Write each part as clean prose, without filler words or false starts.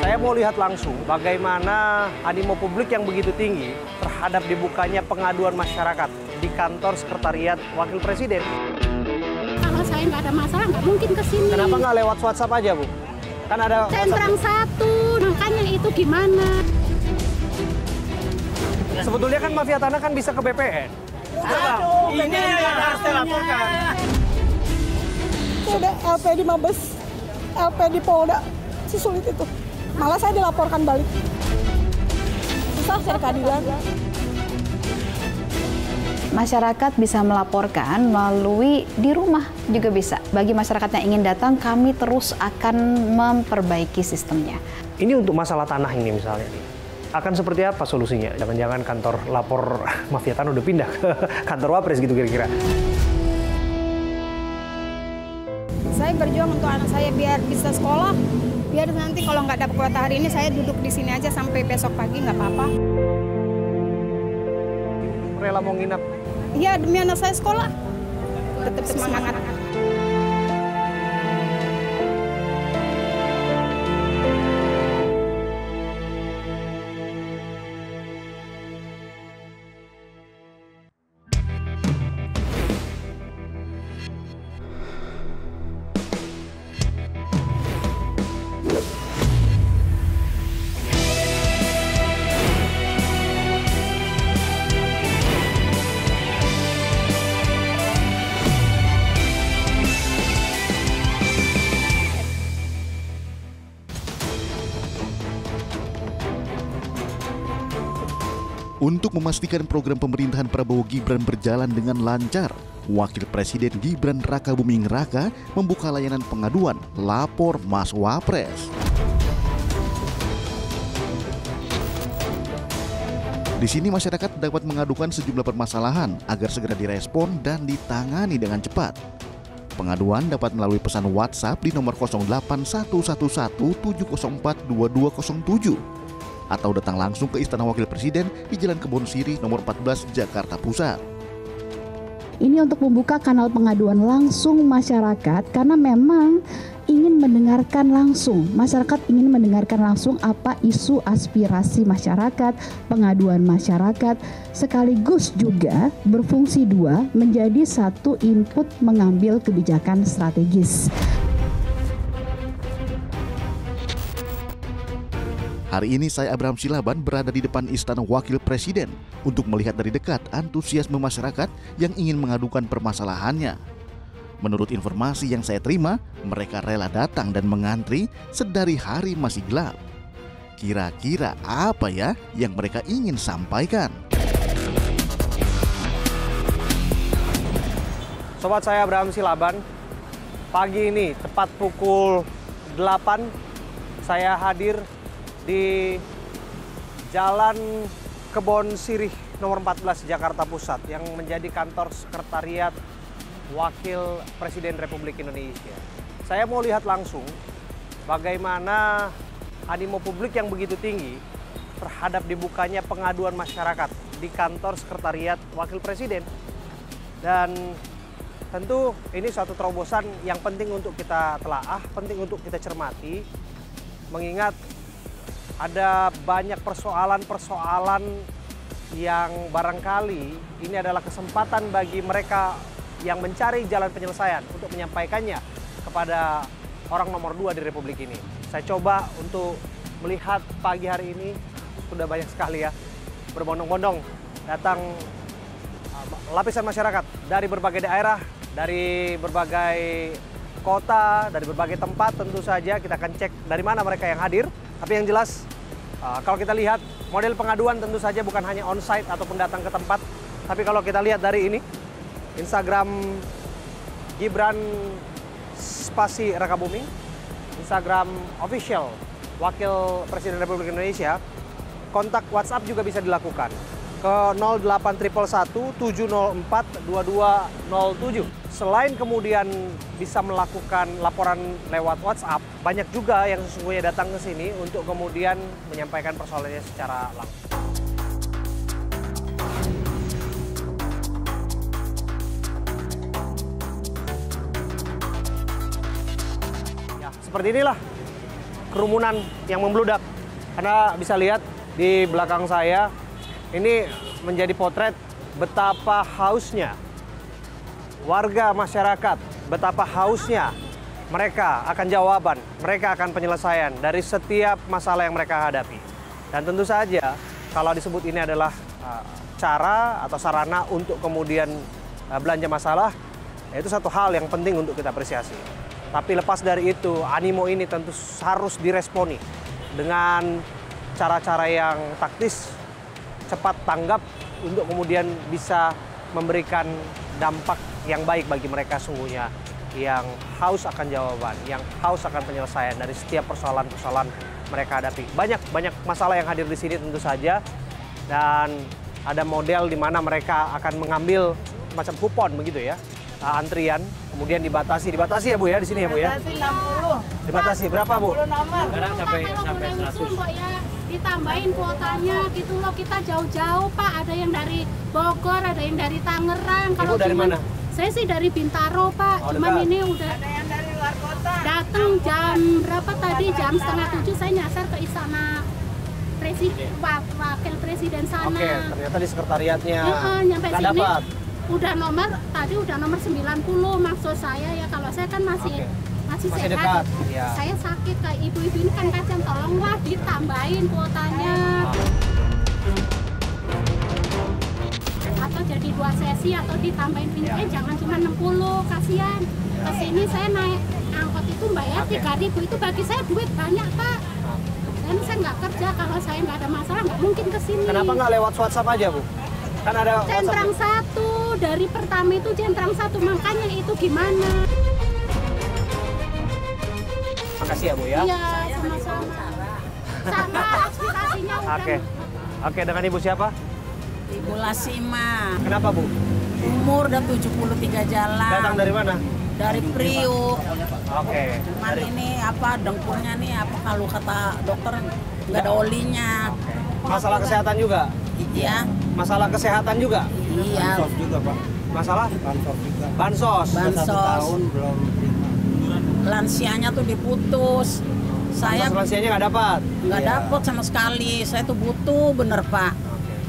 Saya mau lihat langsung bagaimana animo publik yang begitu tinggi terhadap dibukanya pengaduan masyarakat di kantor Sekretariat Wakil Presiden. Kalau saya nggak ada masalah, nggak mungkin ke sini. Kenapa nggak lewat WhatsApp aja, Bu? Kan ada Centrang satu, makanya itu gimana? Sebetulnya kan mafia tanah kan bisa ke BPN. Aduh, ini yang harus dilaporkan. Ada LP di Mabes, LP di Polda, si sulit itu. Malah saya dilaporkan balik. Susah cari keadilan. Masyarakat bisa melaporkan melalui di rumah juga bisa. Bagi masyarakat yang ingin datang, kami terus akan memperbaiki sistemnya. Ini untuk masalah tanah ini misalnya. Akan seperti apa solusinya? Jangan-jangan kantor lapor mafia tanah udah pindah ke kantor Wapres gitu kira-kira. Saya berjuang untuk anak saya biar bisa sekolah. Biar nanti kalau nggak dapat kuota hari ini, saya duduk di sini aja sampai besok pagi, nggak apa-apa. Rela mau nginap? Iya, demi anak saya sekolah. Tetap semangat. Untuk memastikan program pemerintahan Prabowo Gibran berjalan dengan lancar, Wakil Presiden Gibran Rakabuming Raka membuka layanan pengaduan Lapor Mas Wapres. Di sini masyarakat dapat mengadukan sejumlah permasalahan agar segera direspon dan ditangani dengan cepat. Pengaduan dapat melalui pesan WhatsApp di nomor 08111704207 atau datang langsung ke Istana Wakil Presiden di Jalan Kebon Sirih nomor 14 Jakarta Pusat. Ini untuk membuka kanal pengaduan langsung masyarakat karena memang ingin mendengarkan langsung. Masyarakat ingin mendengarkan langsung apa isu aspirasi masyarakat, pengaduan masyarakat, sekaligus juga berfungsi dua menjadi satu input mengambil kebijakan strategis. Hari ini saya Abraham Silaban berada di depan Istana Wakil Presiden untuk melihat dari dekat antusiasme masyarakat yang ingin mengadukan permasalahannya. Menurut informasi yang saya terima, mereka rela datang dan mengantri sedari hari masih gelap. Kira-kira apa ya yang mereka ingin sampaikan? Sobat saya Abraham Silaban, pagi ini tepat pukul 8 saya hadir di Jalan Kebon Sirih nomor 14 Jakarta Pusat yang menjadi kantor Sekretariat Wakil Presiden Republik Indonesia. Saya mau lihat langsung bagaimana animo publik yang begitu tinggi terhadap dibukanya pengaduan masyarakat di kantor Sekretariat Wakil Presiden. Dan tentu ini suatu terobosan yang penting untuk kita telaah, penting untuk kita cermati, mengingat ada banyak persoalan-persoalan yang barangkali ini adalah kesempatan bagi mereka yang mencari jalan penyelesaian untuk menyampaikannya kepada orang nomor 2 di Republik ini. Saya coba untuk melihat pagi hari ini, sudah banyak sekali ya, berbondong-bondong datang lapisan masyarakat dari berbagai daerah, dari berbagai kota, dari berbagai tempat. Tentu saja kita akan cek dari mana mereka yang hadir. Tapi yang jelas, kalau kita lihat model pengaduan tentu saja bukan hanya onsite ataupun datang ke tempat. Tapi kalau kita lihat dari ini, Instagram Gibran spasi Rakabuming, Instagram official Wakil Presiden Republik Indonesia, kontak WhatsApp juga bisa dilakukan ke 0811-704-2207. Selain kemudian bisa melakukan laporan lewat WhatsApp, banyak juga yang sesungguhnya datang ke sini untuk kemudian menyampaikan persoalannya secara langsung. Ya, seperti inilah kerumunan yang membludak. Anda bisa lihat di belakang saya, ini menjadi potret betapa hausnya warga masyarakat, betapa hausnya mereka akan jawaban, mereka akan penyelesaian dari setiap masalah yang mereka hadapi. Dan tentu saja kalau disebut ini adalah cara atau sarana untuk kemudian belanja masalah, itu satu hal yang penting untuk kita apresiasi. Tapi lepas dari itu, animo ini tentu harus diresponi dengan cara-cara yang taktis, cepat tanggap untuk kemudian bisa memberikan dampak yang baik bagi mereka sungguhnya yang haus akan jawaban, yang haus akan penyelesaian dari setiap persoalan-persoalan mereka hadapi. Banyak masalah yang hadir di sini tentu saja, dan ada model di mana mereka akan mengambil macam kupon begitu ya. Antrian, kemudian dibatasi ya Bu ya, di sini ya Bu ya? Dibatasi berapa Bu? Sekarang sampai 100. Ya, ditambahin kuotanya gitu loh, kita jauh-jauh Pak, ada yang dari Bogor, ada yang dari Tangerang. Ibu dari mana? Saya sih dari Bintaro Pak, cuman dekat. ini udah ada yang dari luar kota. Datang jam berapa tadi? Jam 6:30 saya nyasar ke istana wakil presiden sana. Oke, ternyata di sekretariatnya nyampe nggak sini. dapat. Udah nomor 90, maksud saya ya, kalau saya kan masih sehat. Dekat, ya. Saya sakit, kayak ibu-ibu ini kan kasihan, tolonglah ditambahin kuotanya. Atau jadi 2 sesi atau ditambahin pinjaman, jangan cuma 60, kasihan. Kesini saya naik angkot itu bayar 3.000, itu bagi saya duit banyak Pak. Dan saya nggak kerja, kalau saya nggak ada masalah nggak mungkin kesini. Kenapa nggak lewat WhatsApp aja Bu? Kan ada Centrang WhatsApp. 1, dari pertama itu Centrang 1, makanya itu gimana? Makasih ya Bu ya. Iya, sama-sama. Sama aspirasinya udah. Oke, dengan Ibu siapa? Ibu Lasima. Kenapa Bu? Umur udah 73 jalan. Datang dari mana? Dari Priuk. Oke. Cuman ini apa dengkulnya nih, apa kalau kata dokter nggak ada olinya. Masalah kesehatan juga? Iya. Masalah kesehatan juga? Iya. Bansos juga Pak. Masalah? Bansos juga. Bansos? 1 tahun belum terima. Lansianya tuh diputus. Saya Bansos lansianya nggak dapat? nggak dapet sama sekali. Saya tuh butuh bener Pak.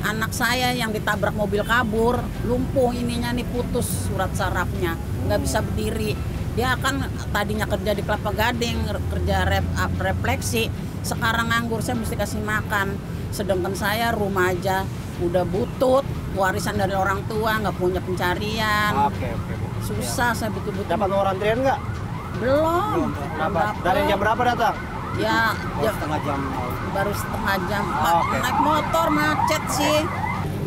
Anak saya yang ditabrak mobil kabur, lumpuh ininya nih, putus surat sarafnya, nggak bisa berdiri. Dia kan tadinya kerja di Kelapa Gading, kerja refleksi, sekarang nganggur, saya mesti kasih makan. Sedangkan saya rumah aja udah butut, warisan dari orang tua, nggak punya pencarian. Oke. Susah, saya betul-betul. Dapat nomor antrian nggak? Belum. Dapat. Dari jam berapa datang? Ya, Setengah jam. baru setengah jam. Oke. Naik motor macet sih.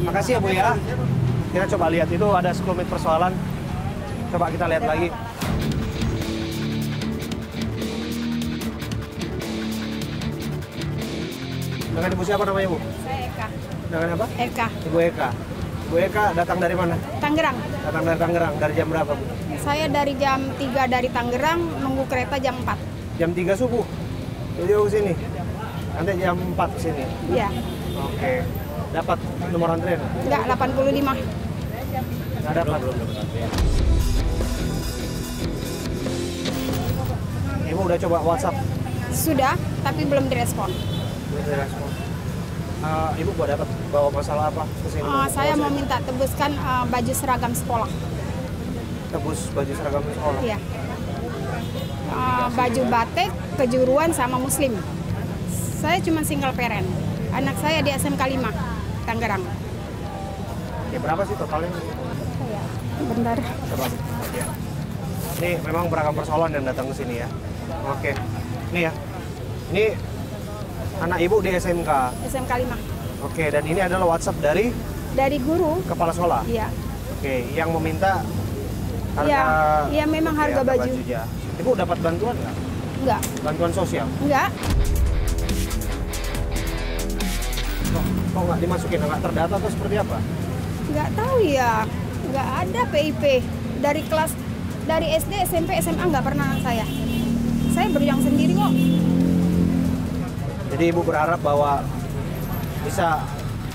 Makasih ya Bu ya. Kita coba lihat, itu ada sekelumit persoalan. Coba kita lihat lagi. Dengan Ibu siapa namanya Bu? Saya Eka. Dengan apa? Eka. Ibu Eka. Ibu Eka datang dari mana? Tangerang. Datang dari Tangerang. Dari jam berapa Bu? Saya dari jam 3 dari Tangerang, nunggu kereta jam 4. Jam 3 subuh. Jauh sini. Nanti jam 4 ke sini. Iya. Oke. Dapat nomor antrian? Enggak, 85. Nggak dapat. Ibu udah coba WhatsApp? Sudah, tapi belum direspon. Belum direspon. Ibu dapat bawa masalah apa ke sini? Saya mau minta tebuskan baju seragam sekolah. Tebus baju seragam sekolah? Iya. Baju batik, kejuruan sama muslim. Saya cuma single parent. Anak saya di SMK 5, Tangerang. Ya, berapa sih totalnya? Bentar. Coba. Ya. Ini memang beragam persoalan yang datang ke sini ya. Oke. Ini ya. Ini anak ibu di SMK. SMK 5. Oke, dan ini adalah WhatsApp dari Guru. kepala sekolah. Iya. Oke, yang meminta harga. Iya, iya memang Oke, harga baju. bajunya. Ibu dapat bantuan nggak? Enggak. Bantuan sosial? Enggak. Kok nggak dimasukin? Nggak terdata atau seperti apa? Enggak tahu ya. Enggak ada PIP. Dari SD, SMP, SMA enggak pernah anak saya. Saya berjuang sendiri kok. Jadi ibu berharap bahwa bisa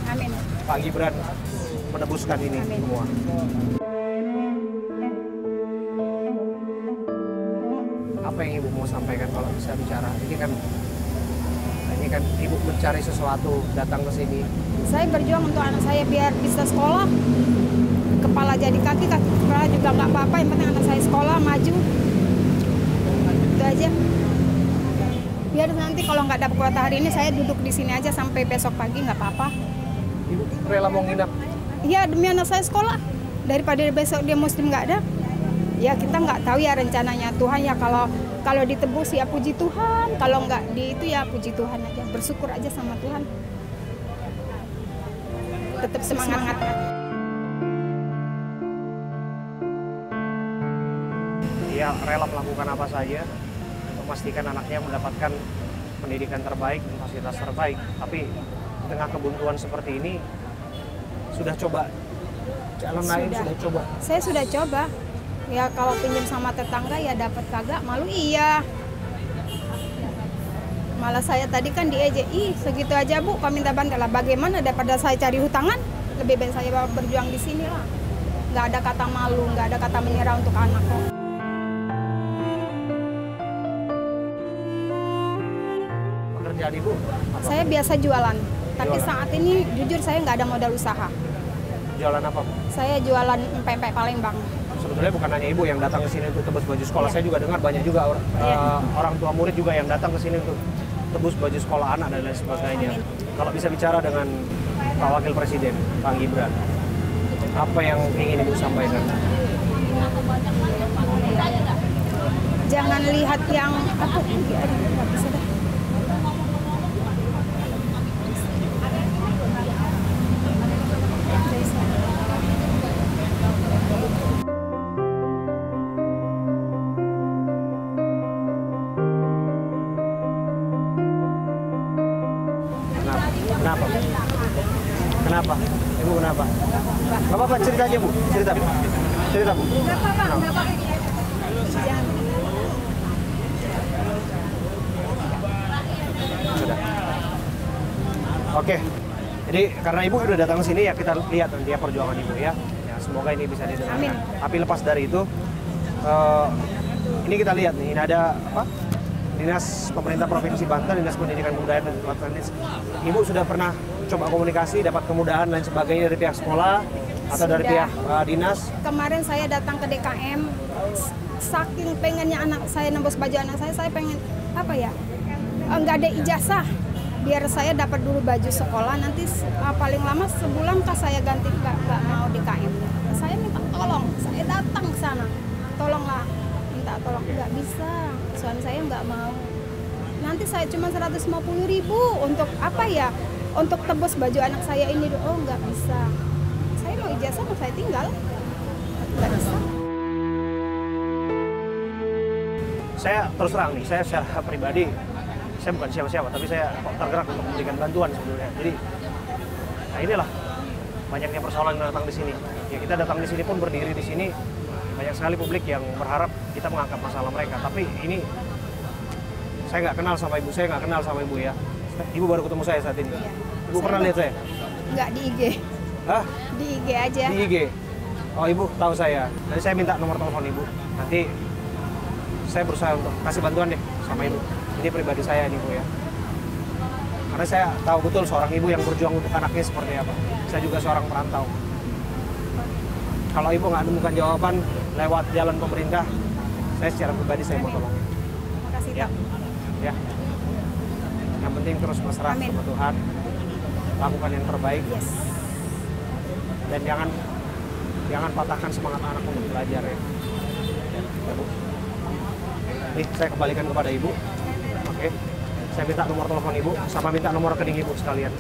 Amin. Pak Gibran menebuskan ini Amin. semua. Apa yang ibu mau sampaikan kalau bisa bicara? Ini kan Ini kan ibu mencari sesuatu, datang ke sini. Saya berjuang untuk anak saya biar bisa sekolah. Kepala jadi kaki, kaki kepala juga nggak apa-apa. Yang penting anak saya sekolah, maju. Itu aja. Biar nanti kalau nggak dapat kuota hari ini, saya duduk di sini aja sampai besok pagi, nggak apa-apa. Ibu rela mau nginap? Iya, demi anak saya sekolah. Daripada besok dia muslim nggak ada. Ya kita nggak tahu ya rencananya Tuhan ya, kalau ditebus ya puji Tuhan, kalau nggak di itu ya puji Tuhan aja, bersyukur aja sama Tuhan. Tetap semangat. Dia rela melakukan apa saja untuk memastikan anaknya mendapatkan pendidikan terbaik dan fasilitas terbaik. Tapi di tengah kebuntuan seperti ini, sudah coba jalan lain, sudah coba. Saya sudah coba. Ya kalau pinjam sama tetangga ya dapat kagak, malu iya. Malah saya tadi kan diejek, ih segitu aja Bu, kau minta bantuan lah. Bagaimana daripada saya cari hutangan, lebih baik saya berjuang di sini lah. Nggak ada kata malu, nggak ada kata menyerah untuk anak kok. Pekerjaan Ibu apa? Saya biasa jualan, tapi saat ini jujur saya nggak ada modal usaha. Jualan apa Bu? Saya jualan pempek Palembang. Sebetulnya bukan hanya ibu yang datang ke sini untuk tebus baju sekolah. Saya juga dengar banyak juga orang tua murid juga yang datang ke sini untuk tebus baju sekolah anak dan lain sebagainya. Kalau bisa bicara dengan Pak Wakil Presiden, Pak Gibran, apa yang ingin Ibu sampaikan? Jangan lihat yang apa nggak bisa dah. Kenapa? Kenapa? Ibu kenapa? Gak apa-apa, cerita aja Bu. Cerita Bu. Cerita Bu. Nggak apa-apa. Sudah. Oke. Jadi karena Ibu udah datang ke sini ya kita lihat nanti ya perjuangan Ibu ya. Ya semoga ini bisa didengarkan. Amin. Tapi lepas dari itu, ini kita lihat nih, ini ada apa? Dinas Pemerintah Provinsi Banten, Dinas Pendidikan Kebudayaan dan Pelatihan. Ibu sudah pernah coba komunikasi, dapat kemudahan lain sebagainya dari pihak sekolah atau dari pihak dinas? Kemarin saya datang ke DKM, saking pengennya anak saya nembus baju anak saya pengen apa ya? Nggak ada ijazah, biar saya dapat dulu baju sekolah. Nanti paling lama sebulan kah saya ganti, nggak mau DKM. Saya minta tolong, saya datang ke sana, tolonglah. Minta tolong, nggak bisa, suami saya nggak mau. Nanti saya cuma 150.000 untuk apa ya, untuk tebus baju anak saya ini. Oh nggak bisa, saya mau ijazah mau saya tinggal, nggak bisa. Saya terus terang nih, saya secara pribadi, saya bukan siapa-siapa, tapi saya kok tergerak untuk memberikan bantuan sebetulnya. Jadi, nah inilah banyaknya persoalan yang datang di sini. Ya kita datang di sini pun berdiri di sini. Banyak sekali publik yang berharap kita mengangkat masalah mereka. Tapi ini, saya nggak kenal sama Ibu, saya nggak kenal sama Ibu ya. Ibu baru ketemu saya saat ini. Iya. Ibu pernah lihat saya? Nggak di IG. Hah? Di IG aja. Di IG? Oh Ibu tahu saya. Jadi saya minta nomor telepon Ibu. Nanti saya berusaha untuk kasih bantuan deh sama Ibu. Ini pribadi saya nih Bu ya. Karena saya tahu betul seorang ibu yang berjuang untuk anaknya seperti apa. Saya juga seorang perantau. Kalau Ibu nggak menemukan jawaban lewat jalan pemerintah, saya secara pribadi saya mau tolong. Makasih Ya, Pak. ya. Yang penting terus berserah sama Tuhan, lakukan yang terbaik, Yes. dan jangan patahkan semangat anak untuk belajar ya. Ya Bu. Nih saya kembalikan kepada Ibu. Oke. Saya minta nomor telepon Ibu, sama minta nomor rekening Ibu sekalian.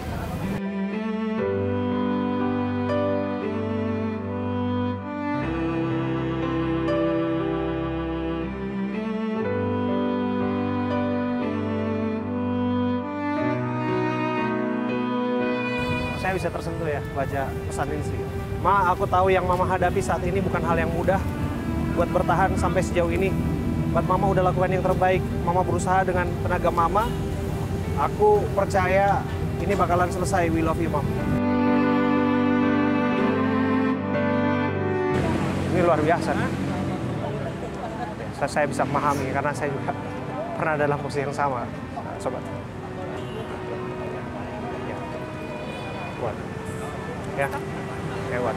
Saya bisa tersentuh ya baca pesan ini sih. Ma, aku tahu yang Mama hadapi saat ini bukan hal yang mudah buat bertahan sampai sejauh ini. Buat Mama udah lakukan yang terbaik. Mama berusaha dengan tenaga Mama. Aku percaya ini bakalan selesai. We love you, Mom. Ini luar biasa. Saya bisa memahami karena saya juga pernah dalam posisi yang sama, sobat. Kuat. Ya. Lewat.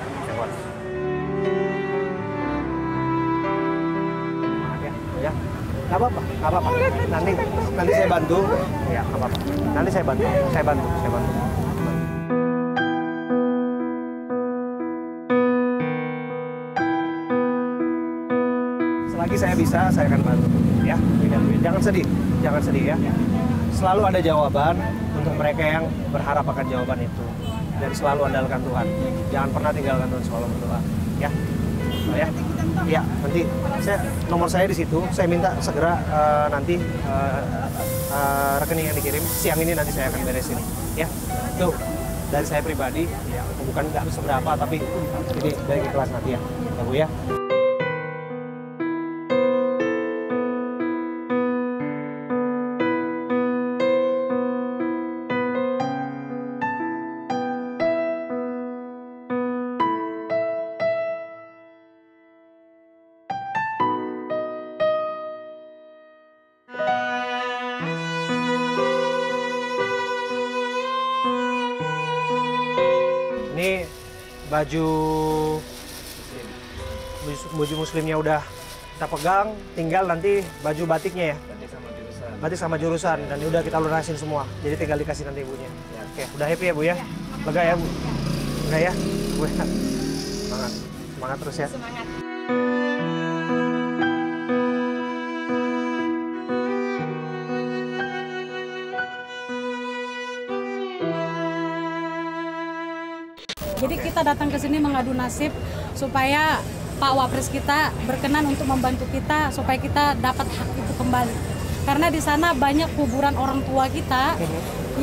Ya. Nggak apa-apa. Nanti saya bantu. Ya, nggak apa-apa. Nanti saya bantu. Selagi saya bisa, saya akan bantu. Ya, jangan sedih ya. Selalu ada jawaban untuk mereka yang berharap akan jawaban itu. Dan selalu andalkan Tuhan. Jangan pernah tinggalkan Tuhan, selalu berdoa. Ya. Ya, nanti nomor saya di situ. Saya minta segera nanti rekening yang dikirim siang ini nanti saya akan beresin. Ya, tuh dari saya pribadi. Ya, bukan nggak seberapa, tapi ini dari kelas nanti ya, Bu ya. Ini baju muslimnya udah kita pegang, tinggal nanti baju batiknya ya. Batik sama jurusan dan udah kita lunasin semua. Jadi tinggal dikasih nanti ibunya. Oke, udah happy ya Bu ya? Lega ya Bu? Lega ya? Bu ya? Semangat terus ya. Semangat. Jadi kita datang ke sini mengadu nasib supaya Pak Wapres kita berkenan untuk membantu kita supaya kita dapat hak itu kembali. Karena di sana banyak kuburan orang tua kita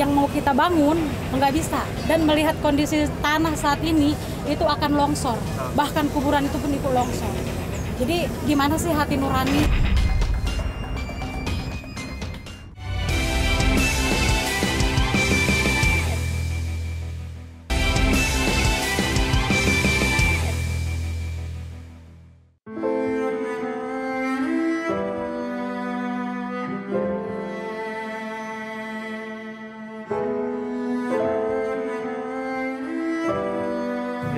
yang mau kita bangun nggak bisa. Dan melihat kondisi tanah saat ini itu akan longsor. Bahkan kuburan itu pun ikut longsor. Jadi gimana sih hati nurani?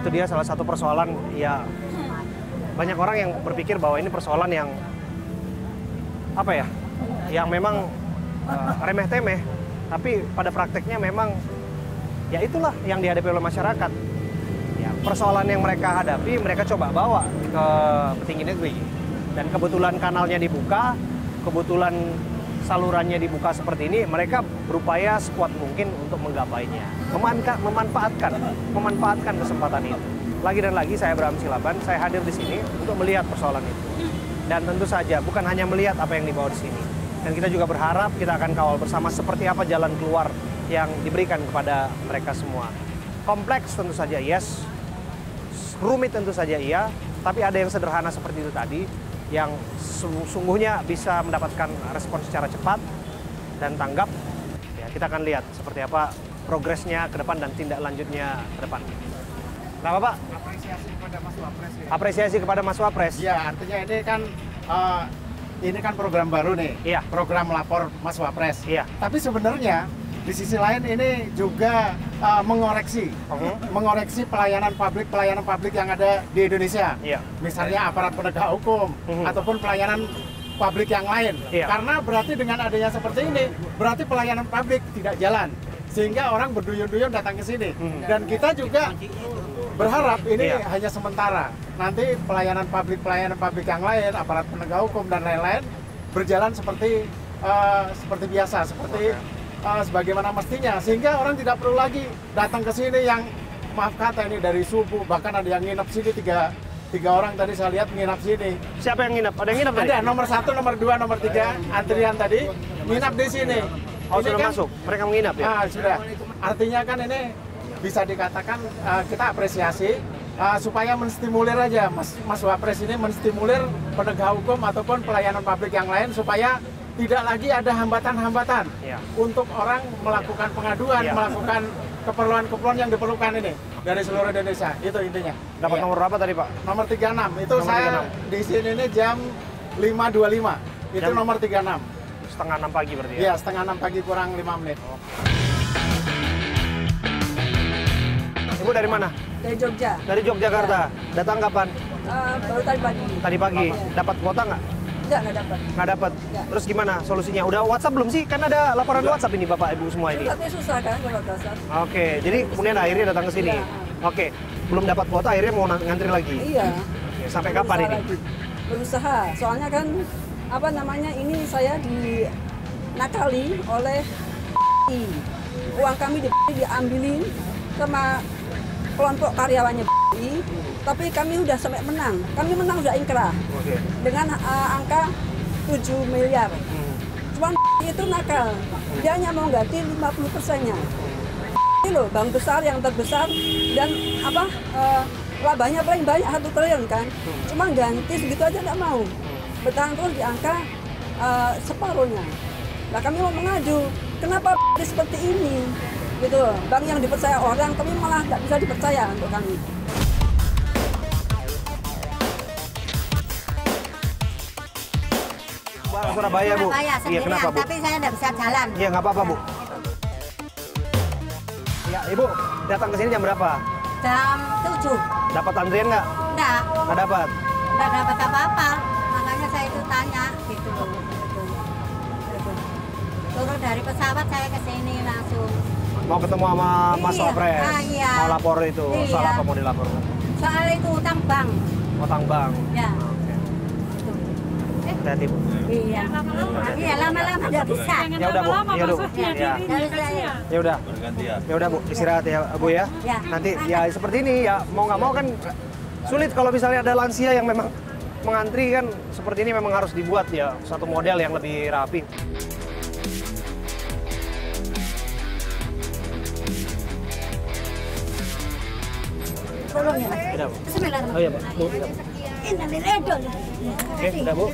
Itu dia salah satu persoalan ya, banyak orang yang berpikir bahwa ini persoalan yang apa ya, yang memang remeh-temeh, tapi pada prakteknya memang ya itulah yang dihadapi oleh masyarakat. Ya, persoalan yang mereka hadapi mereka coba bawa ke petinggi negeri, dan kebetulan kanalnya dibuka, kebetulan salurannya dibuka seperti ini, mereka berupaya sekuat mungkin untuk menggapainya, memanfaatkan kesempatan itu. Lagi dan lagi saya Abraham Silaban, saya hadir di sini untuk melihat persoalan itu. Dan tentu saja bukan hanya melihat apa yang dibawa di sini. Dan kita juga berharap kita akan kawal bersama seperti apa jalan keluar yang diberikan kepada mereka semua. Kompleks tentu saja yes, rumit tentu saja iya, tapi ada yang sederhana seperti itu tadi, yang sungguhnya bisa mendapatkan respon secara cepat dan tanggap. Ya, kita akan lihat seperti apa progresnya ke depan dan tindak lanjutnya ke depan. Nah, Bapak? Apresiasi kepada Mas Wapres. Ya. Apresiasi kepada Mas Wapres. Ya, artinya ini kan program baru nih. Iya. Program lapor Mas Wapres. Iya. Tapi sebenarnya di sisi lain ini juga mengoreksi pelayanan publik yang ada di Indonesia. Iya. Misalnya aparat penegak hukum ataupun pelayanan publik yang lain. Iya. Karena berarti dengan adanya seperti ini, berarti pelayanan publik tidak jalan. Sehingga orang berduyun-duyun datang ke sini. Dan kita juga berharap ini hanya sementara. Nanti pelayanan publik yang lain, aparat penegak hukum dan lain-lain berjalan seperti biasa, sebagaimana mestinya, sehingga orang tidak perlu lagi datang ke sini yang maaf kata ini dari subuh, bahkan ada yang nginep sini tiga orang tadi saya lihat nginep sini. Siapa yang nginep? Ada yang nginep tadi? Ada, nomor 1, nomor 2, nomor 3 antrian tadi nginep di sini. Oh, ini sudah kan, masuk? Mereka menginap ya? Sudah. Artinya kan ini bisa dikatakan kita apresiasi supaya menstimulir aja Mas Wapres ini menstimulir penegak hukum ataupun pelayanan publik yang lain supaya tidak lagi ada hambatan-hambatan untuk orang melakukan pengaduan, melakukan keperluan-keperluan yang diperlukan ini dari seluruh Indonesia. Itu intinya. Dapat nomor berapa tadi, Pak? Nomor 36. Itu nomor saya 36. di sini ini jam 5.25. Itu nomor 36. Setengah 6 pagi berarti ya? Iya, setengah 6 pagi kurang 5 menit. Ibu dari mana? Dari Jogja. Dari Yogyakarta. Datang kapan? Baru tadi pagi. Tadi pagi. Dapat kuota nggak? Nggak dapat. Nggak dapat. Terus gimana solusinya? Udah WhatsApp belum sih? Kan ada laporan WhatsApp ini Bapak Ibu semua ini. Tapi susah kan kalau WhatsApp. Oke, jadi kemudian akhirnya datang ke sini. Oke, belum dapat kuota akhirnya mau ngantri lagi. Iya. Oke, sampai kapan ini? Berusaha. Soalnya kan apa namanya ini saya dinakali oleh uang kami diambilin sama kelompok karyawannya tapi kami udah sampai menang. Kami menang udah ingkrah dengan angka 7 miliar. Cuman itu nakal. Dia hanya mau ganti 50%-nya. Ini loh, bank besar yang terbesar dan apa labanya paling banyak 1 triliun kan. Cuma ganti segitu aja nggak mau. Bertahan terus di angka separuhnya. Nah kami mau mengadu, kenapa seperti ini? Gitu, bank yang dipercaya orang, kami malah nggak bisa dipercaya untuk kami. Surabaya, Bu. Iya, kenapa, Bu? Tapi saya nggak bisa jalan. Iya, nggak apa-apa, Bu. Ya, Ibu, datang ke sini jam berapa? Jam 7. Dapat antrian nggak? Nggak. Nggak dapat? Nggak dapat apa-apa. Makanya saya itu tanya, gitu loh. Turun dari pesawat saya ke sini langsung. Mau ketemu sama Mas Wapres? Iya. Mau lapor itu? Iya. Soal apa mau dilapor? Soal itu utang bank. Utang bank? Ya. Hati-hati, Bu. Iya. Iya, lama-lama nggak bisa. Ya udah, Bu. Ya udah, Bu. Ya udah. Ya udah, Bu. Istirahat ya, Bu ya. Ya. Nanti ya seperti ini ya, mau nggak mau kan sulit kalau misalnya ada lansia yang memang mengantri kan seperti ini memang harus dibuat ya satu model yang lebih rapi. Tolong ya. Udah, Bu. Bismillahirrahmanirrahim. Oh iya, Pak. Bu. Oke, udah, Bu.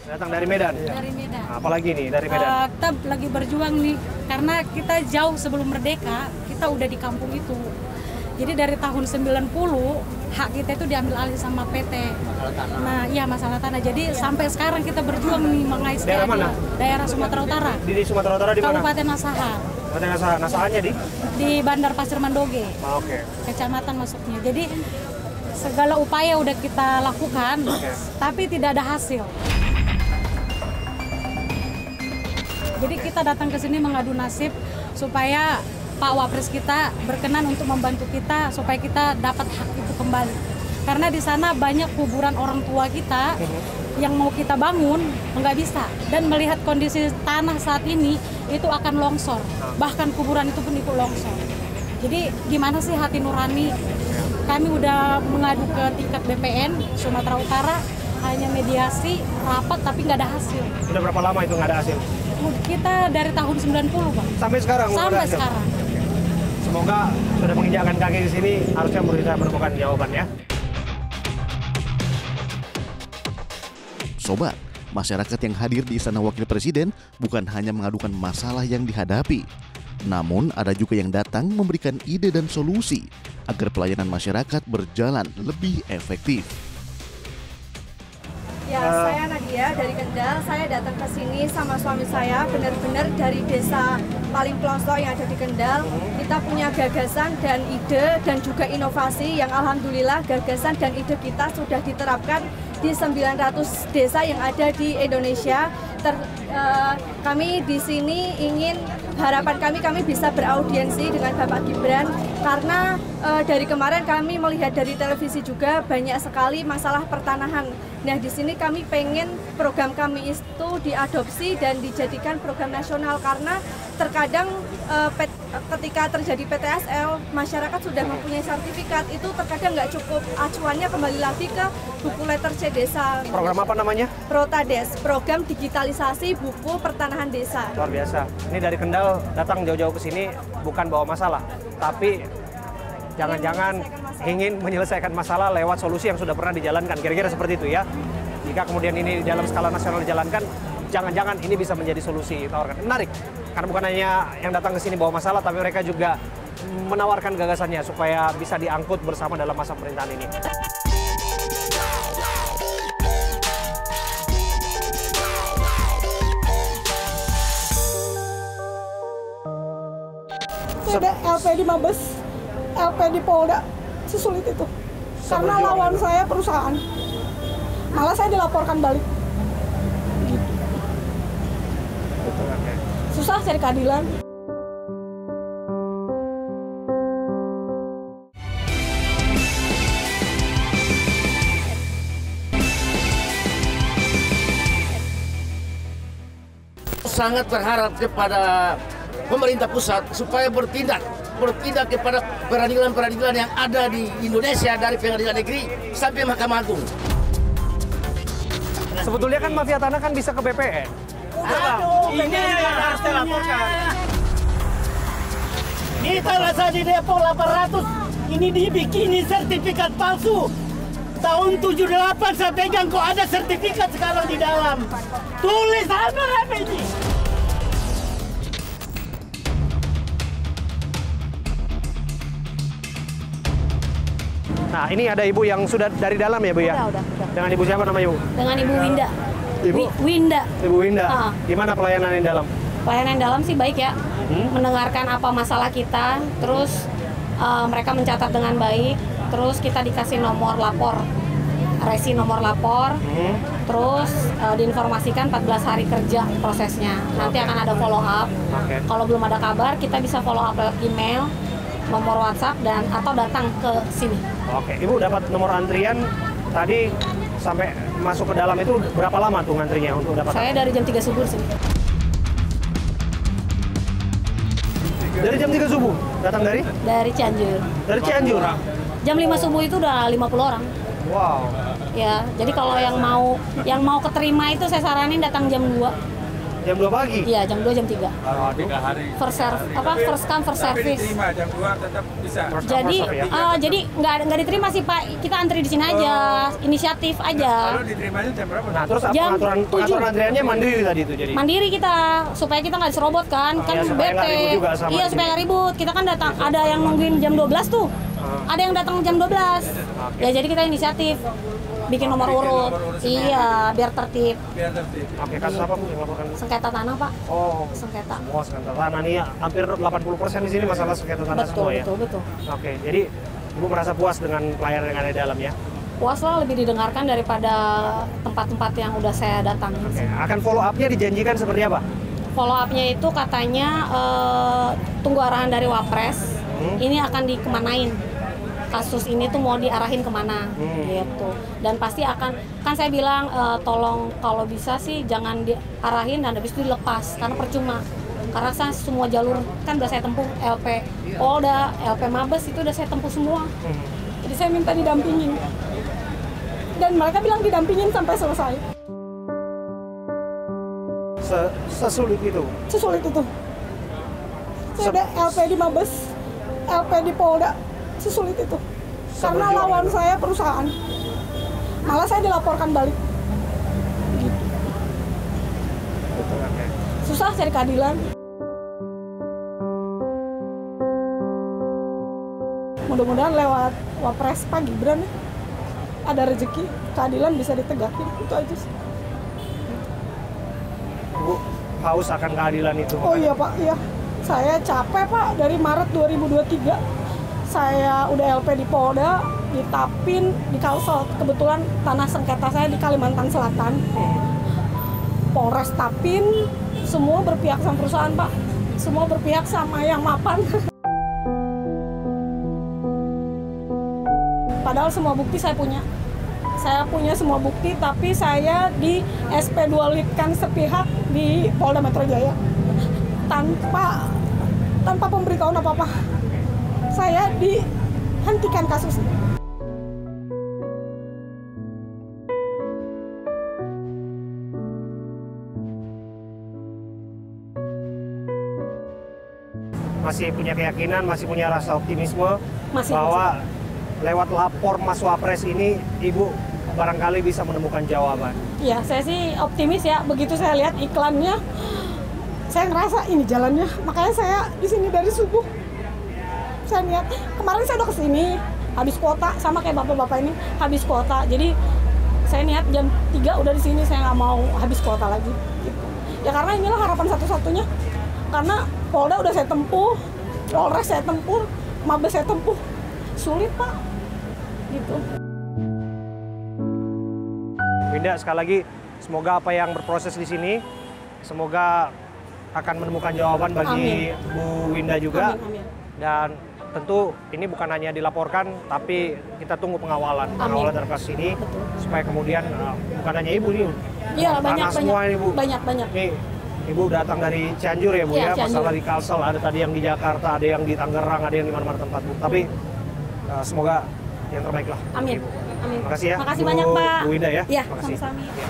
Datang dari Medan? Dari Medan. Apalagi nih dari Medan? Kita lagi berjuang nih, karena kita jauh sebelum merdeka, kita udah di kampung itu. Jadi dari tahun 90, hak kita itu diambil alih sama PT. Nah, iya masalah tanah. Jadi sampai sekarang kita berjuang nih mengais daerah mana? Daerah Sumatera Utara. Di Sumatera Utara di mana? Kabupaten Asahan. Kabupaten Asahan. Asahannya di? Di Bandar Pasir Mandoge. Oke. Kecamatan masuknya. Jadi segala upaya udah kita lakukan, tapi tidak ada hasil. Jadi kita datang ke sini mengadu nasib supaya Pak Wapres kita berkenan untuk membantu kita supaya kita dapat hak itu kembali. Karena di sana banyak kuburan orang tua kita yang mau kita bangun nggak bisa. Dan melihat kondisi tanah saat ini itu akan longsor. Bahkan kuburan itu pun ikut longsor. Jadi gimana sih hati nurani? Kami udah mengadu ke tingkat BPN Sumatera Utara, hanya mediasi, rapat tapi nggak ada hasil. Udah berapa lama itu nggak ada hasil? Kita dari tahun 90, Pak. Sampai sekarang? Sampai sekarang. Semoga sudah menginjakkan kaki di sini, harusnya berusaha menemukan jawaban ya. Sobat, masyarakat yang hadir di Istana Wakil Presiden bukan hanya mengadukan masalah yang dihadapi, namun ada juga yang datang memberikan ide dan solusi agar pelayanan masyarakat berjalan lebih efektif. Ya, saya Nadia dari Kendal. Saya datang ke sini sama suami saya, benar-benar dari desa paling pelosok yang ada di Kendal. Kita punya gagasan dan ide dan juga inovasi yang alhamdulillah gagasan dan ide kita sudah diterapkan di 900 desa yang ada di Indonesia. Kami di sini ingin, harapan kami bisa beraudiensi dengan Bapak Gibran karena dari kemarin kami melihat dari televisi juga banyak sekali masalah pertanahan. Nah, di sini kami pengen program kami itu diadopsi dan dijadikan program nasional karena terkadang ketika terjadi PTSL, masyarakat sudah mempunyai sertifikat, itu terkadang nggak cukup, acuannya kembali lagi ke buku letter C desa. Program apa namanya? Protades, program digitalisasi buku pertanahan desa. Luar biasa. Ini dari Kendal datang jauh-jauh ke sini bukan bawa masalah, tapi jangan-jangan ingin menyelesaikan masalah lewat solusi yang sudah pernah dijalankan. Kira-kira seperti itu ya. Jika kemudian ini dalam skala nasional dijalankan, jangan-jangan ini bisa menjadi solusi tawarkan. Menarik, karena bukan hanya yang datang ke sini bawa masalah, tapi mereka juga menawarkan gagasannya supaya bisa diangkut bersama dalam masa pemerintahan ini. Saya LP di Mabes, LP di Polda, sesulit itu. Karena lawan saya perusahaan. Malah saya dilaporkan balik. Gitu. Susah cari keadilan. Sangat berharap kepada pemerintah pusat supaya bertindak kepada peradilan-peradilan yang ada di Indonesia, dari pengadilan negeri sampai Mahkamah Agung. Sebetulnya kan mafia tanah kan bisa ke BPN. Ini yang harus dilaporkan. Kita rasa di Depok 800 ini dibikini sertifikat palsu. Tahun 78 saya pegang kok ada sertifikat sekarang di dalam. Tulis apa ini? Nah, ini ada ibu yang sudah dari dalam ya, Bu ya? Udah. Dengan ibu siapa namanya, Bu? Dengan Ibu Winda. Ibu? Winda. Ibu Winda. Gimana pelayanan di dalam? Pelayanan dalam sih baik ya. Mendengarkan apa masalah kita, terus mereka mencatat dengan baik, terus kita dikasih nomor lapor, resi nomor lapor, terus diinformasikan 14 hari kerja prosesnya. Nanti akan ada follow up. Kalau belum ada kabar, kita bisa follow up lewat email, nomor WhatsApp, dan atau datang ke sini. Oke, Ibu dapat nomor antrian tadi sampai masuk ke dalam itu berapa lama tuh ngantrinya untuk dapat? Saya dari jam 3 subuh sini. Dari jam 3 subuh? Datang dari? Dari Cianjur. Dari Cianjur? Jam 5 subuh itu udah 50 orang. Wow. Ya, jadi kalau yang mau keterima itu saya saranin datang jam 2. Jam 2 pagi? Iya, jam 2, jam 3. 3 hari. First come, first service. Tapi diterima, jam 2 tetap bisa. Jadi nggak diterima sih Pak, kita antri di sini aja, inisiatif aja. Lalu diterimanya jam berapa? Nah, terus pengaturan antriannya mandiri tadi itu jadi? Mandiri kita, supaya kita nggak diserobot kan bete. Iya, supaya nggak ribut. Kita kan datang, ada yang nungguin jam 12 tuh. Ada yang datang jam 12. Ya jadi kita inisiatif. Bikin nomor urut. Iya, biar tertib. Oke, kasus apa Bu yang laporkan? Sengketa tanah, Pak. Oh, sengketa. Oh, sengketa tanah nih hampir 80% di sini masalah sengketa tanah semua ya? Betul. Oke, jadi Ibu merasa puas dengan pelayanan yang ada di dalam ya? Puas lah, lebih didengarkan daripada tempat-tempat yang udah saya datangi. Oke, akan follow up-nya dijanjikan seperti apa? Follow up-nya itu katanya tunggu arahan dari Wapres. Ini akan dikemanain. Kasus ini tuh mau diarahin kemana gitu, dan pasti akan, kan saya bilang tolong kalau bisa sih jangan diarahin dan habis itu dilepas karena percuma, karena saya semua jalur kan udah saya tempuh, LP Polda, LP Mabes itu udah saya tempuh semua. Jadi saya minta didampingin dan mereka bilang didampingin sampai selesai. Sesulit itu? Sesulit itu. Saya ada LP di Mabes, LP di Polda, sesulit itu. Karena lawan saya perusahaan. Malah saya dilaporkan balik. Gitu. Susah cari keadilan. Mudah-mudahan lewat Wapres Pak Gibran ada rezeki, keadilan bisa ditegakin. Itu aja sih. Bu, haus akan keadilan itu? Oh iya Pak, iya. Saya capek Pak, dari Maret 2023. Saya udah LP di Polda, di Tapin, di Kalsel. Kebetulan tanah sengketa saya di Kalimantan Selatan. Polres Tapin, semua berpihak sama perusahaan Pak. Semua berpihak sama yang mapan. Padahal semua bukti saya punya. Saya punya semua bukti, tapi saya di SP2 Litkan sepihak di Polda Metro Jaya. Tanpa pemberitahuan apa-apa. Saya dihentikan kasusnya. Masih punya keyakinan, masih punya rasa optimisme bahwa lewat lapor Mas Wapres ini Ibu barangkali bisa menemukan jawaban. Iya, saya sih optimis ya. Begitu saya lihat iklannya, saya ngerasa ini jalannya. Makanya saya di sini dari subuh. Saya lihat, kemarin saya udah kesini, habis kuota, sama kayak bapak-bapak ini, habis kuota. Jadi saya niat jam 3 udah di sini, saya nggak mau habis kuota lagi. Gitu. Ya karena inilah harapan satu-satunya. Karena Polda udah saya tempuh, Polres saya tempuh, Mabes saya tempuh. Sulit, Pak. Gitu. Winda, sekali lagi semoga apa yang berproses di sini semoga akan menemukan jawaban bagi Bu Winda juga. Amin. Dan tentu ini bukan hanya dilaporkan, tapi kita tunggu pengawalan terhadap kasus ini. Betul. Supaya kemudian bukan hanya Ibu nih. Iya, banyak semua ini, Bu. Banyak. Nih, Ibu datang dari Cianjur ya, Bu ya. Masalah di Kalsel, ada tadi yang di Jakarta, ada yang di Tangerang, ada yang di mana-mana tempat, Bu. Tapi semoga yang terbaik lah. Amin. Amin. Makasih ya. Makasih banyak, Pak. Bu Winda ya. Iya, makasih. sama-sama. Ya.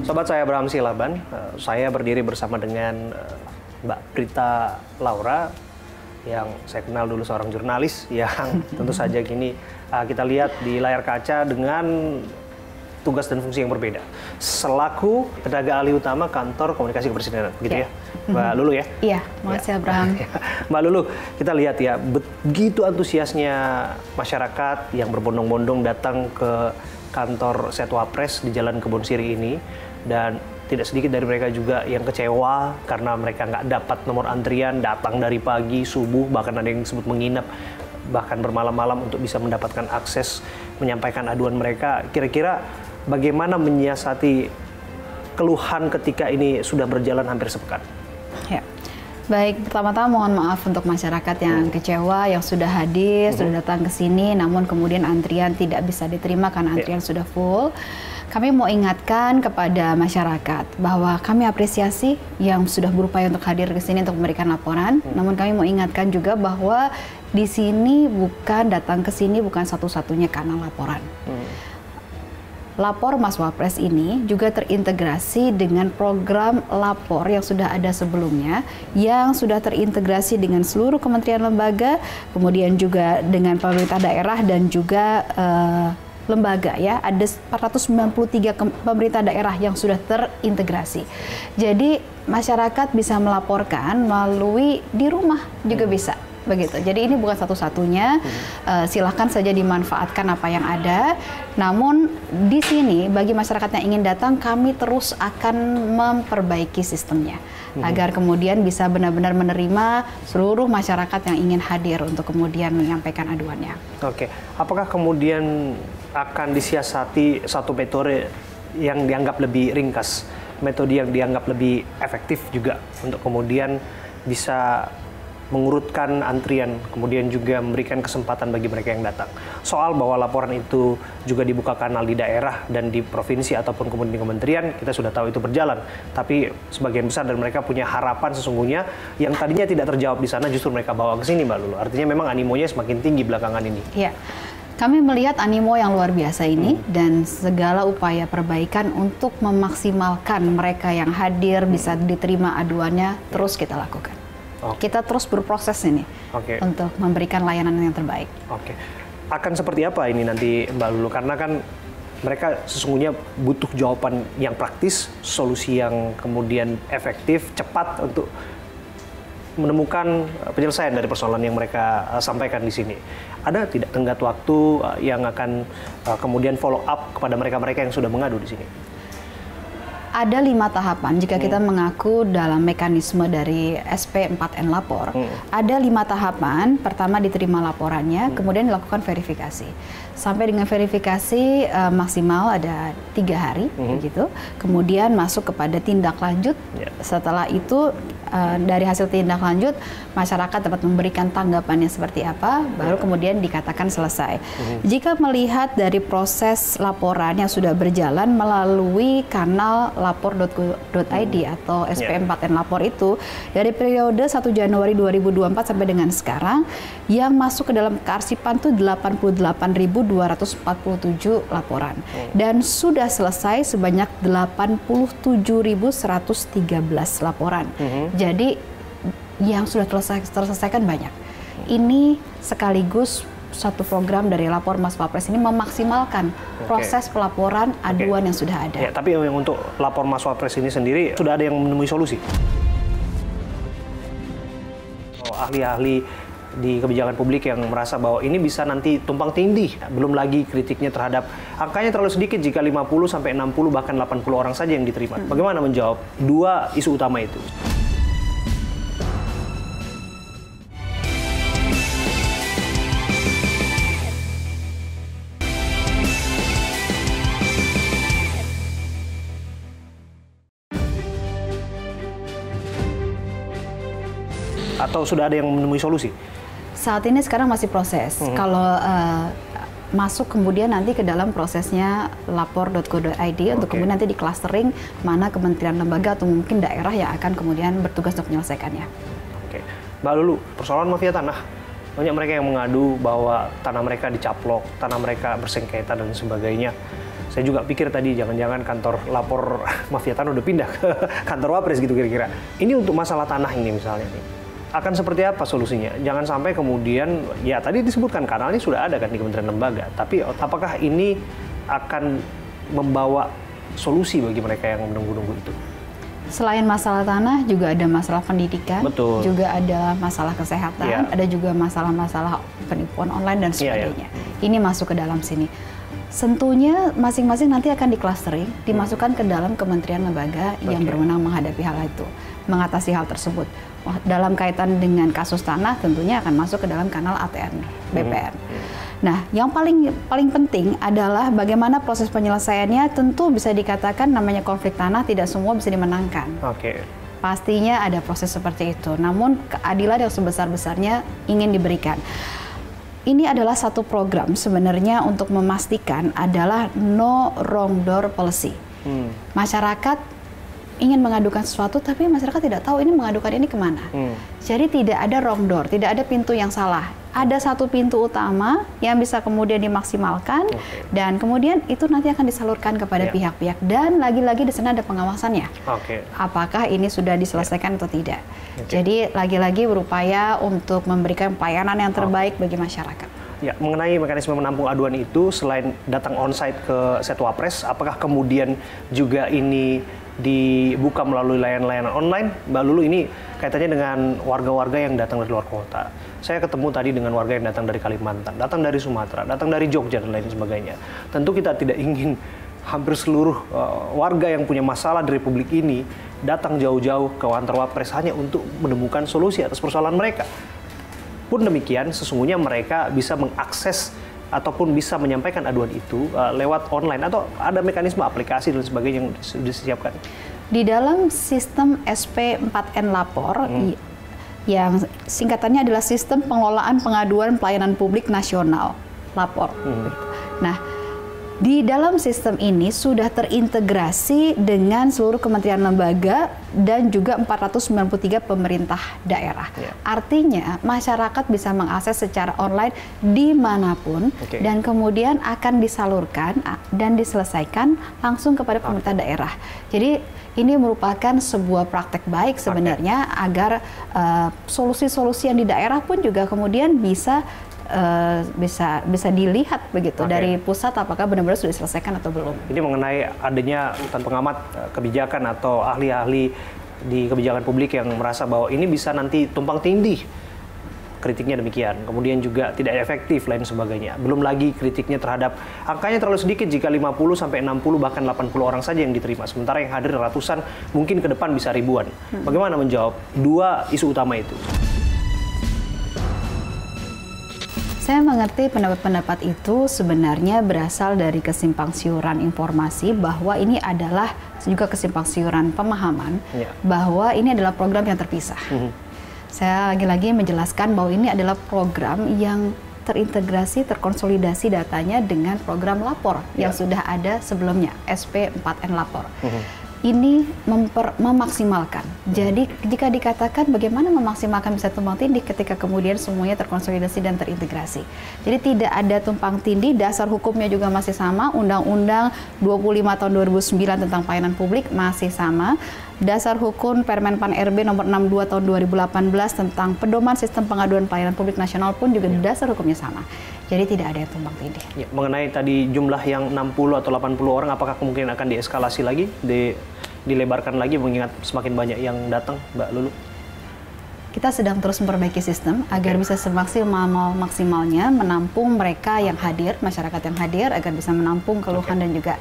Sobat, saya Abraham Silaban. Saya berdiri bersama dengan Mbak Brita Laura, yang saya kenal dulu seorang jurnalis yang tentu saja kini kita lihat di layar kaca dengan tugas dan fungsi yang berbeda. Selaku tenaga ahli utama Kantor Komunikasi Kepresidenan, begitu ya, Mbak Lulu ya? Iya, makasih Abraham. Mbak Lulu, kita lihat ya, begitu antusiasnya masyarakat yang berbondong-bondong datang ke kantor Setwapres di Jalan Kebon Siri ini, dan tidak sedikit dari mereka juga yang kecewa karena mereka nggak dapat nomor antrian, datang dari pagi, subuh, bahkan ada yang disebut menginap, bahkan bermalam-malam untuk bisa mendapatkan akses menyampaikan aduan mereka. Kira-kira bagaimana menyiasati keluhan ketika ini sudah berjalan hampir sepekan? Ya. Baik, pertama-tama mohon maaf untuk masyarakat yang kecewa, yang sudah hadir, sudah datang ke sini, namun kemudian antrian tidak bisa diterima karena antrian sudah full. Kami mau ingatkan kepada masyarakat bahwa kami apresiasi yang sudah berupaya untuk hadir ke sini untuk memberikan laporan. Namun kami mau ingatkan juga bahwa di sini datang ke sini bukan satu-satunya kanal laporan. Lapor Mas Wapres ini juga terintegrasi dengan program lapor yang sudah ada sebelumnya, yang sudah terintegrasi dengan seluruh kementerian lembaga, kemudian juga dengan pemerintah daerah dan juga lembaga ya. Ada 493 pemerintah daerah yang sudah terintegrasi. Jadi masyarakat bisa melaporkan melalui di rumah juga bisa. Begitu. Jadi ini bukan satu-satunya. Silahkan saja dimanfaatkan apa yang ada. Namun di sini bagi masyarakat yang ingin datang, kami terus akan memperbaiki sistemnya agar kemudian bisa benar-benar menerima seluruh masyarakat yang ingin hadir untuk kemudian menyampaikan aduannya. Oke, apakah kemudian akan disiasati satu metode yang dianggap lebih ringkas, metode yang dianggap lebih efektif juga untuk kemudian bisa mengurutkan antrian, kemudian juga memberikan kesempatan bagi mereka yang datang. Soal bahwa laporan itu juga dibuka kanal di daerah dan di provinsi ataupun kemudian di kementerian, kita sudah tahu itu berjalan. Tapi sebagian besar dari mereka punya harapan sesungguhnya yang tadinya tidak terjawab di sana justru mereka bawa ke sini, Mbak Lulu. Artinya memang animonya semakin tinggi belakangan ini. Iya. Kami melihat animo yang luar biasa ini dan segala upaya perbaikan untuk memaksimalkan mereka yang hadir bisa diterima aduannya terus kita lakukan. Kita terus berproses ini untuk memberikan layanan yang terbaik. Oke. Akan seperti apa ini nanti Mbak Lulu? Karena kan mereka sesungguhnya butuh jawaban yang praktis, solusi yang kemudian efektif, cepat untuk menemukan penyelesaian dari persoalan yang mereka sampaikan di sini. Ada tidak tenggat waktu yang akan kemudian follow up kepada mereka-mereka yang sudah mengadu di sini? Ada 5 tahapan jika kita mengaku dalam mekanisme dari SP4N lapor. Ada 5 tahapan. Pertama diterima laporannya, kemudian dilakukan verifikasi. Sampai dengan verifikasi maksimal ada 3 hari, begitu. Kemudian masuk kepada tindak lanjut. Setelah itu dari hasil tindak lanjut masyarakat dapat memberikan tanggapannya seperti apa, baru kemudian dikatakan selesai. Jika melihat dari proses laporan yang sudah berjalan melalui kanal lapor.go.id atau SP4N lapor itu dari periode 1 Januari 2024 sampai dengan sekarang yang masuk ke dalam kearsipan itu 88.247 laporan dan sudah selesai sebanyak 87.113 laporan. Jadi yang sudah terselesaikan banyak. Ini sekaligus satu program dari Lapor Mas Wapres ini memaksimalkan proses pelaporan aduan yang sudah ada. Ya, tapi yang untuk Lapor Mas Wapres ini sendiri sudah ada yang menemui solusi? Ahli-ahli di kebijakan publik yang merasa bahwa ini bisa nanti tumpang tindih. Belum lagi kritiknya terhadap angkanya terlalu sedikit jika 50 sampai 60 bahkan 80 orang saja yang diterima. Bagaimana menjawab dua isu utama itu? Atau sudah ada yang menemui solusi? Saat ini sekarang masih proses. Kalau masuk kemudian nanti ke dalam prosesnya lapor.go.id untuk kemudian nanti di clustering mana kementerian lembaga atau mungkin daerah yang akan kemudian bertugas untuk menyelesaikannya. Oke, Mbak Lulu, persoalan mafia tanah. Banyak mereka yang mengadu bahwa tanah mereka dicaplok, tanah mereka bersengketa dan sebagainya. Saya juga pikir tadi jangan-jangan kantor lapor mafia tanah udah pindah ke kantor Wapres gitu kira-kira. Ini untuk masalah tanah ini misalnya nih. Akan seperti apa solusinya? Jangan sampai kemudian, ya tadi disebutkan kanalnya sudah ada kan di kementerian lembaga, tapi apakah ini akan membawa solusi bagi mereka yang menunggu-nunggu itu? Selain masalah tanah, juga ada masalah pendidikan, betul, juga ada masalah kesehatan, ada juga masalah-masalah penipuan online dan sebagainya. Ini masuk ke dalam sini. Tentunya masing-masing nanti akan di-clustering, dimasukkan ke dalam kementerian lembaga yang berwenang menghadapi hal itu, mengatasi hal tersebut. Dalam kaitan dengan kasus tanah tentunya akan masuk ke dalam kanal ATN BPN. Nah, yang paling penting adalah bagaimana proses penyelesaiannya. Tentu bisa dikatakan namanya konflik tanah tidak semua bisa dimenangkan. Pastinya ada proses seperti itu. Namun keadilan yang sebesar-besarnya ingin diberikan. Ini adalah satu program sebenarnya untuk memastikan adalah no wrong door policy. Masyarakat ingin mengadukan sesuatu, tapi masyarakat tidak tahu ini mengadukan ini kemana. Jadi tidak ada wrong door, tidak ada pintu yang salah. Ada satu pintu utama yang bisa kemudian dimaksimalkan, dan kemudian itu nanti akan disalurkan kepada pihak-pihak. Dan lagi-lagi di sana ada pengawasannya. Apakah ini sudah diselesaikan atau tidak. Jadi lagi-lagi berupaya untuk memberikan pelayanan yang terbaik bagi masyarakat. Ya, mengenai mekanisme menampung aduan itu, selain datang onsite ke Setwapres, apakah kemudian juga ini dibuka melalui layanan-layanan online? Mbak Lulu, ini kaitannya dengan warga-warga yang datang dari luar kota. Saya ketemu tadi dengan warga yang datang dari Kalimantan, datang dari Sumatera, datang dari Jogja dan lain sebagainya. Tentu kita tidak ingin hampir seluruh warga yang punya masalah di Republik ini datang jauh-jauh ke kantor Wapres hanya untuk menemukan solusi atas persoalan mereka. Pun demikian, sesungguhnya mereka bisa mengakses ataupun bisa menyampaikan aduan itu lewat online, atau ada mekanisme aplikasi dan sebagainya yang disiapkan? Di dalam sistem SP4N Lapor, yang singkatannya adalah Sistem Pengelolaan Pengaduan Pelayanan Publik Nasional Lapor. Nah, di dalam sistem ini sudah terintegrasi dengan seluruh kementerian lembaga dan juga 493 pemerintah daerah. Artinya masyarakat bisa mengakses secara online dimanapun dan kemudian akan disalurkan dan diselesaikan langsung kepada pemerintah daerah. Jadi ini merupakan sebuah praktek baik sebenarnya agar solusi-solusi yang di daerah pun juga kemudian bisa dilihat begitu dari pusat apakah benar-benar sudah diselesaikan atau belum. Ini mengenai adanya pengamat kebijakan atau ahli-ahli di kebijakan publik yang merasa bahwa ini bisa nanti tumpang tindih. Kritiknya demikian. Kemudian juga tidak efektif lain sebagainya. Belum lagi kritiknya terhadap angkanya terlalu sedikit jika 50 sampai 60 bahkan 80 orang saja yang diterima. Sementara yang hadir ratusan, mungkin ke depan bisa ribuan. Bagaimana menjawab dua isu utama itu? Saya mengerti pendapat-pendapat itu sebenarnya berasal dari kesimpangsiuran informasi bahwa ini adalah juga kesimpangsiuran pemahaman bahwa ini adalah program yang terpisah. Saya lagi-lagi menjelaskan bahwa ini adalah program yang terintegrasi, terkonsolidasi datanya dengan program lapor yang sudah ada sebelumnya, SP4N Lapor. Ini memaksimalkan. Jadi jika dikatakan bagaimana memaksimalkan bisa tumpang tindih ketika kemudian semuanya terkonsolidasi dan terintegrasi. Jadi tidak ada tumpang tindih, dasar hukumnya juga masih sama, Undang-Undang 25 tahun 2009 tentang pelayanan publik masih sama. Dasar hukum Permenpan RB nomor 62 tahun 2018 tentang pedoman sistem pengaduan pelayanan publik nasional pun juga dasar hukumnya sama. Jadi tidak ada yang tumpang tindih. Ya, mengenai tadi jumlah yang 60 atau 80 orang, apakah kemungkinan akan dieskalasi lagi, dilebarkan lagi mengingat semakin banyak yang datang, Mbak Lulu? kita sedang terus memperbaiki sistem agar bisa semaksimalnya menampung mereka yang hadir, masyarakat yang hadir, agar bisa menampung keluhan dan juga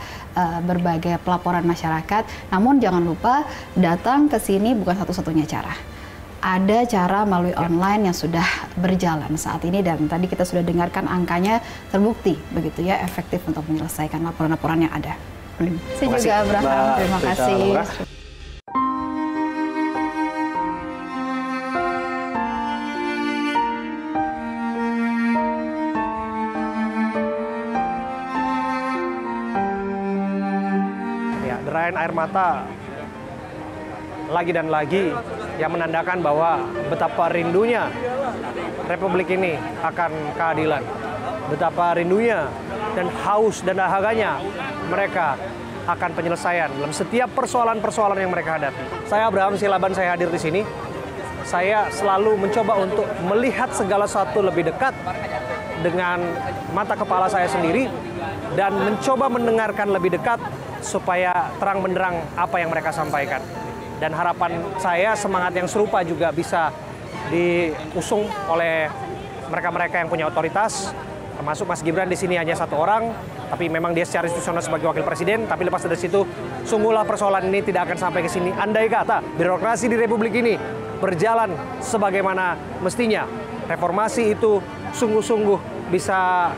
berbagai pelaporan masyarakat. Namun jangan lupa, datang ke sini bukan satu-satunya cara. Ada cara melalui online yang sudah berjalan saat ini, dan tadi kita sudah dengarkan angkanya terbukti begitu ya, efektif untuk menyelesaikan laporan-laporan yang ada. Saya juga Abraham, terima kasih. Derayan air mata lagi dan lagi yang menandakan bahwa betapa rindunya Republik ini akan keadilan, betapa rindunya dan haus dan dahaganya mereka akan penyelesaian dalam setiap persoalan-persoalan yang mereka hadapi. Saya Abraham Silaban, saya hadir di sini. Saya selalu mencoba untuk melihat segala sesuatu lebih dekat dengan mata kepala saya sendiri dan mencoba mendengarkan lebih dekat supaya terang benderang apa yang mereka sampaikan. Dan harapan saya semangat yang serupa juga bisa diusung oleh mereka-mereka yang punya otoritas, termasuk Mas Gibran. Di sini hanya satu orang, tapi memang dia secara institusional sebagai wakil presiden. Tapi lepas dari situ, sungguhlah persoalan ini tidak akan sampai ke sini andai kata birokrasi di Republik ini berjalan sebagaimana mestinya. Reformasi itu sungguh-sungguh bisa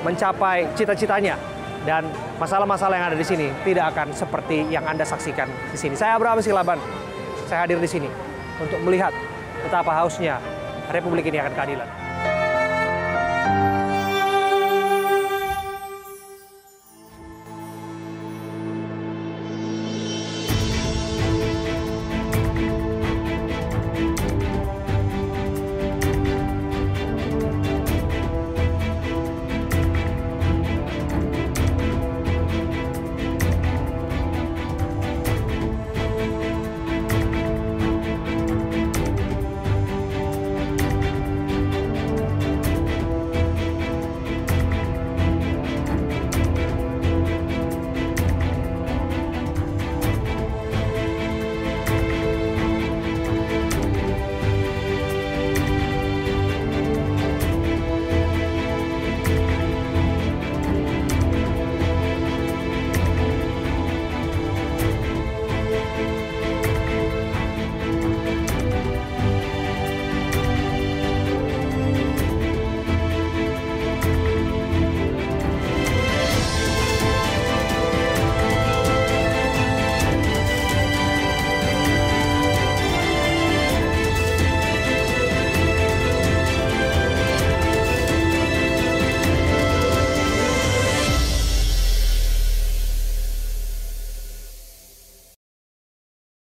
mencapai cita-citanya. Dan masalah-masalah yang ada di sini tidak akan seperti yang Anda saksikan di sini. Saya Abraham Silaban, saya hadir di sini untuk melihat betapa hausnya Republik ini akan keadilan.